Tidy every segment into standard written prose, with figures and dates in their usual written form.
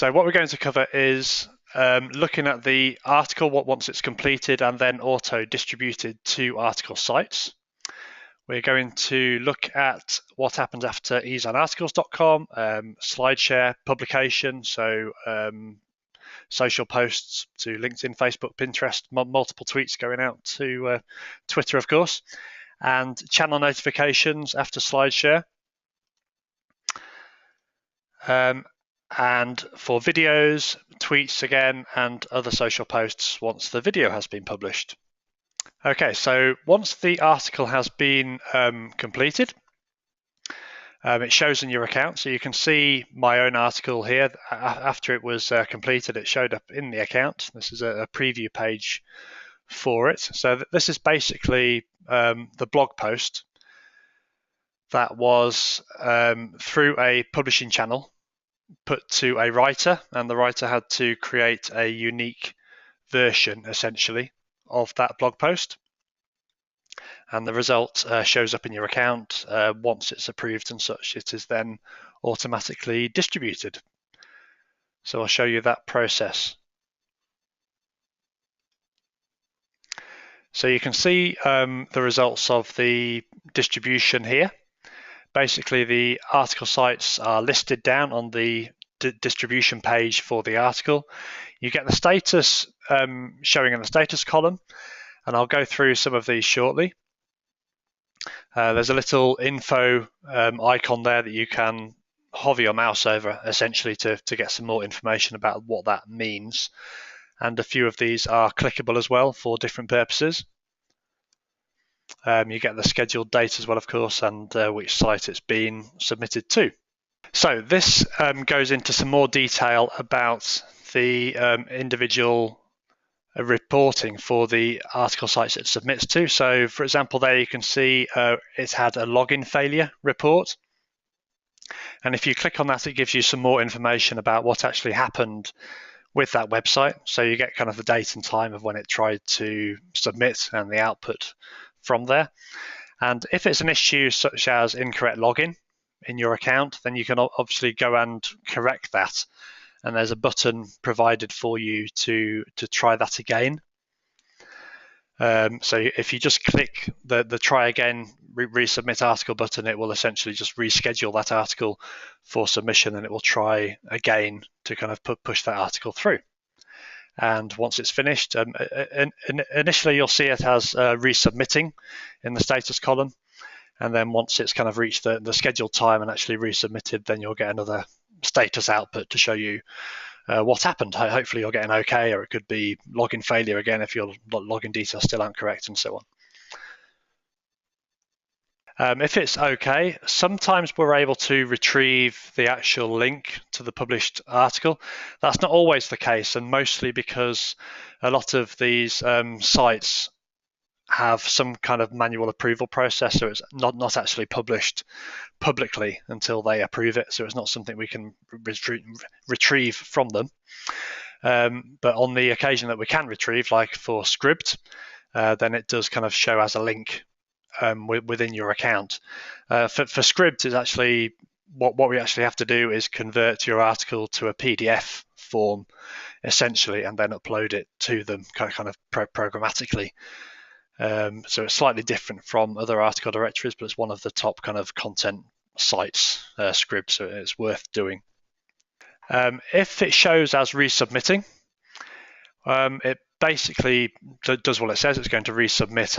So what we're going to cover is looking at the article once it's completed and then auto-distributed to article sites. We're going to look at what happens after easeonarticles.com, SlideShare, publication, so social posts to LinkedIn, Facebook, Pinterest, multiple tweets going out to Twitter, of course, and channel notifications after SlideShare. And for videos, tweets again, and other social posts once the video has been published. Okay, so once the article has been completed, it shows in your account. So you can see my own article here. After it was completed, it showed up in the account. This is a preview page for it. So this is basically the blog post that was through a publishing channel put to a writer, and the writer had to create a unique version, essentially, of that blog post. And the result shows up in your account. Once it's approved and such, it is then automatically distributed. So I'll show you that process. So you can see the results of the distribution here. Basically, the article sites are listed down on the distribution page for the article. You get the status showing in the status column, and I'll go through some of these shortly. There's a little info icon there that you can hover your mouse over, essentially, to get some more information about what that means. And a few of these are clickable as well for different purposes. You get the scheduled date as well, of course, and which site it's been submitted to. So this goes into some more detail about the individual reporting for the article sites it submits to. So for example, there you can see it's had a login failure report. And if you click on that, it gives you some more information about what actually happened with that website. So you get kind of the date and time of when it tried to submit and the output from there. And if it's an issue such as incorrect login in your account, then you can obviously go and correct that. And there's a button provided for you to try that again. So if you just click the try again, resubmit article button, it will essentially just reschedule that article for submission, and it will try again to kind of push that article through. And once it's finished, initially you'll see it as resubmitting in the status column. And then once it's kind of reached the scheduled time and actually resubmitted, then you'll get another status output to show you what happened. Hopefully you're getting okay, or it could be login failure again if your login details still aren't correct, and so on. If it's okay, sometimes we're able to retrieve the actual link to the published article. That's not always the case, and mostly because a lot of these sites have some kind of manual approval process, so it's not actually published publicly until they approve it, so it's not something we can retrieve from them. But on the occasion that we can retrieve, like for Scribd, then it does kind of show as a link within your account. For Scribd, is actually what we actually have to do is convert your article to a PDF form, essentially, and then upload it to them kind of programmatically. So it's slightly different from other article directories, but it's one of the top kind of content sites, Scribd, so it's worth doing. If it shows as resubmitting, it basically does what it says. It's going to resubmit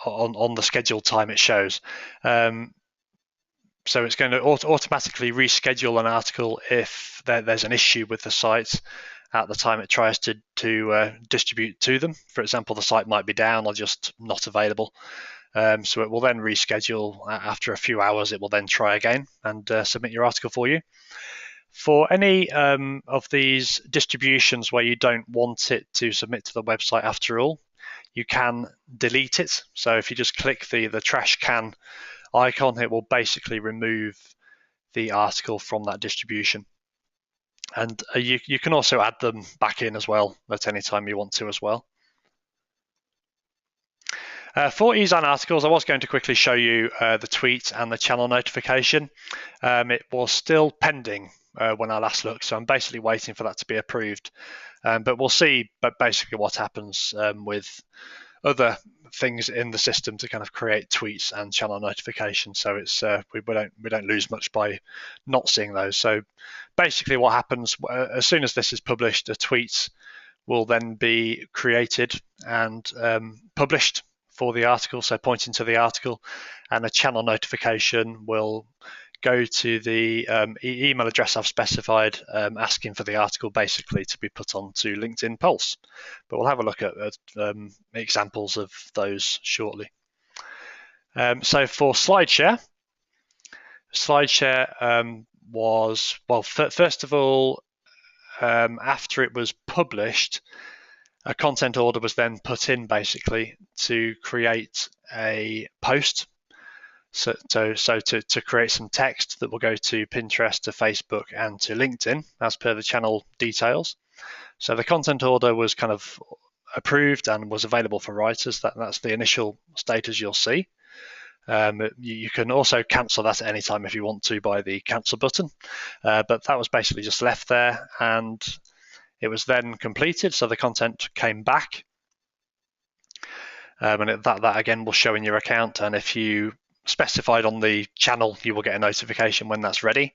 on the scheduled time it shows. So it's going to automatically reschedule an article if there's an issue with the site at the time it tries to distribute to them. For example, the site might be down or just not available. So it will then reschedule. After a few hours, it will then try again and submit your article for you. For any of these distributions where you don't want it to submit to the website after all, you can delete it. So if you just click the trash can icon, it will basically remove the article from that distribution. And you can also add them back in as well at any time you want to as well. For Ease on Articles, I was going to quickly show you the tweet and the channel notification. It was still pending when I last looked, so I'm basically waiting for that to be approved. But we'll see basically what happens with other things in the system to kind of create tweets and channel notifications. So it's we don't lose much by not seeing those. So basically, what happens as soon as this is published, a tweet will then be created and published for the article, so pointing to the article, and a channel notification will go to the email address I've specified, asking for the article basically to be put onto LinkedIn Pulse. But we'll have a look at examples of those shortly. So for SlideShare was, well, first of all, after it was published, a content order was then put in basically to create a post. So to create some text that will go to Pinterest, to Facebook, and to LinkedIn as per the channel details. So the content order was kind of approved and was available for writers. That's the initial status you'll see. You can also cancel that at any time if you want to by the cancel button. But that was basically just left there, and it was then completed, so the content came back. And that again will show in your account, and if you specified on the channel, you will get a notification when that's ready,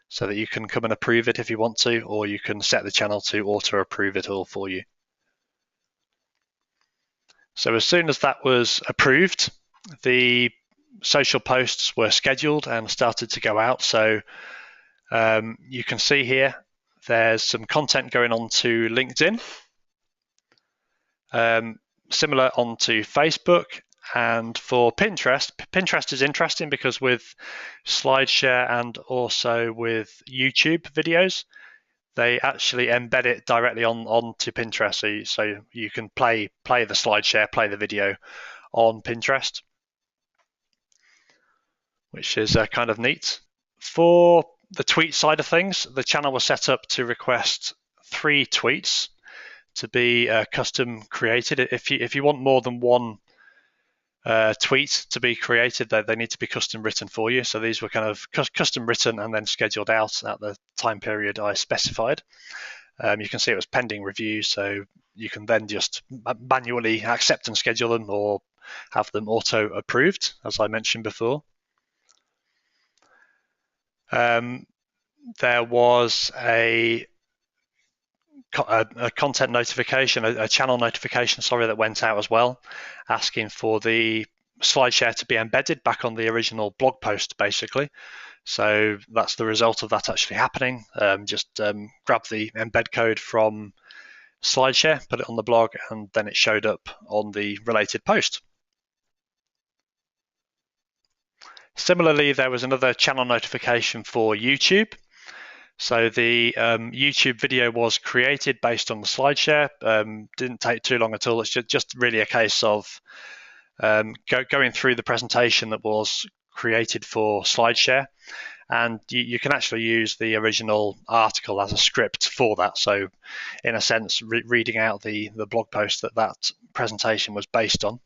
so that you can come and approve it if you want to, or you can set the channel to auto approve it all for you. So as soon as that was approved, the social posts were scheduled and started to go out. So you can see here there's some content going on to LinkedIn, similar onto Facebook, and for Pinterest. Pinterest is interesting because with SlideShare and also with YouTube videos, they actually embed it directly onto Pinterest, so you can play the SlideShare, play the video on Pinterest, which is kind of neat. For the tweet side of things, the channel was set up to request 3 tweets to be custom created. If you want more than one tweet to be created, they need to be custom written for you. So these were kind of custom written and then scheduled out at the time period I specified. You can see it was pending review, so you can then just manually accept and schedule them or have them auto approved, as I mentioned before. There was a content notification, a channel notification, sorry, that went out as well, asking for the SlideShare to be embedded back on the original blog post, basically. So that's the result of that actually happening. Just grab the embed code from SlideShare, put it on the blog, and then it showed up on the related post. Similarly, there was another channel notification for YouTube. So the YouTube video was created based on the SlideShare. Didn't take too long at all. It's just really a case of going through the presentation that was created for SlideShare, and you can actually use the original article as a script for that. So in a sense, reading out the blog post that presentation was based on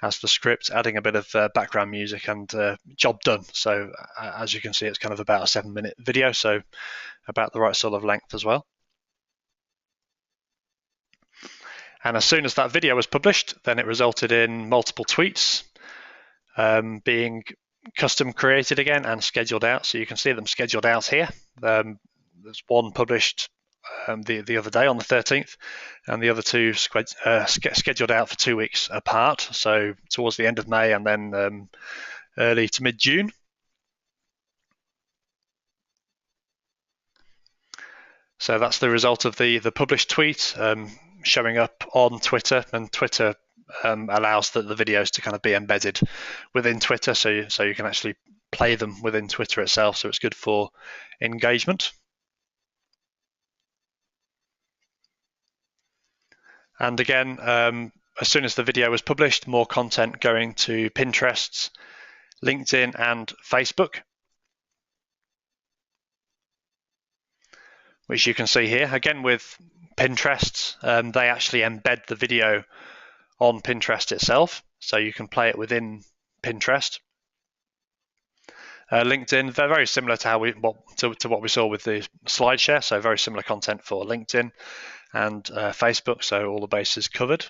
as the script, adding a bit of background music, and job done. So as you can see, it's kind of about a 7-minute video, so about the right sort of length as well. And as soon as that video was published, then it resulted in multiple tweets being custom created again and scheduled out. So you can see them scheduled out here. There's one published the other day on the 13th, and the other 2 scheduled out for 2 weeks apart, so towards the end of May and then early to mid-June. So that's the result of the published tweet showing up on Twitter, and Twitter allows the videos to kind of be embedded within Twitter, so you can actually play them within Twitter itself, so it's good for engagement. And again, as soon as the video was published, more content going to Pinterest, LinkedIn, and Facebook, which you can see here. Again, with Pinterest, they actually embed the video on Pinterest itself, so you can play it within Pinterest. LinkedIn, they're very similar to what we saw with the slide share, so very similar content for LinkedIn and Facebook, so all the bases covered.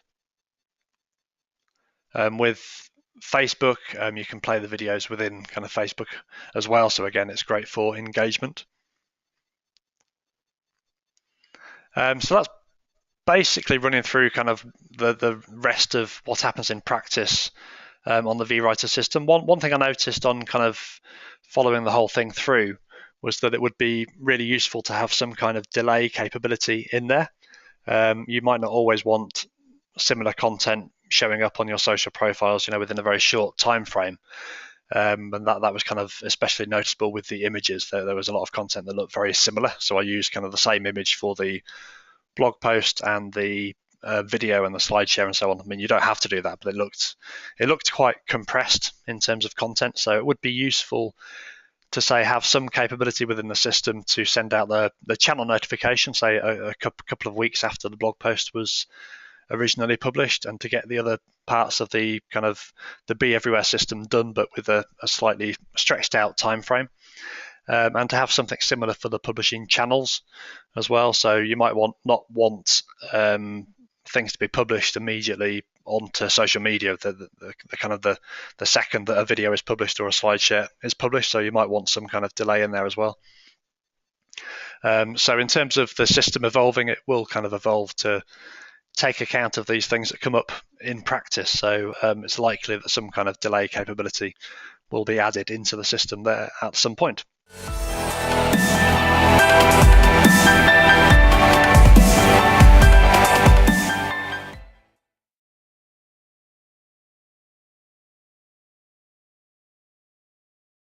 With Facebook, you can play the videos within kind of Facebook as well, so again, it's great for engagement. So that's basically running through kind of the rest of what happens in practice on the vWriter system. One thing I noticed on kind of following the whole thing through was that it would be really useful to have some kind of delay capability in there. You might not always want similar content showing up on your social profiles, within a very short time frame. And that was kind of especially noticeable with the images. There was a lot of content that looked very similar. So I used kind of the same image for the blog post and the video and the slideshare and so on. I mean, you don't have to do that, but it looked quite compressed in terms of content. So it would be useful to say have some capability within the system to send out the channel notification, say a couple of weeks after the blog post was originally published, and to get the other parts of the kind of the Be Everywhere system done, but with a slightly stretched out time frame. And to have something similar for the publishing channels as well. So you might not want things to be published immediately onto social media, the kind of the second that a video is published or a slideshare is published. So you might want some kind of delay in there as well. So in terms of the system evolving, it will kind of evolve to take account of these things that come up in practice. So it's likely that some kind of delay capability will be added into the system there at some point.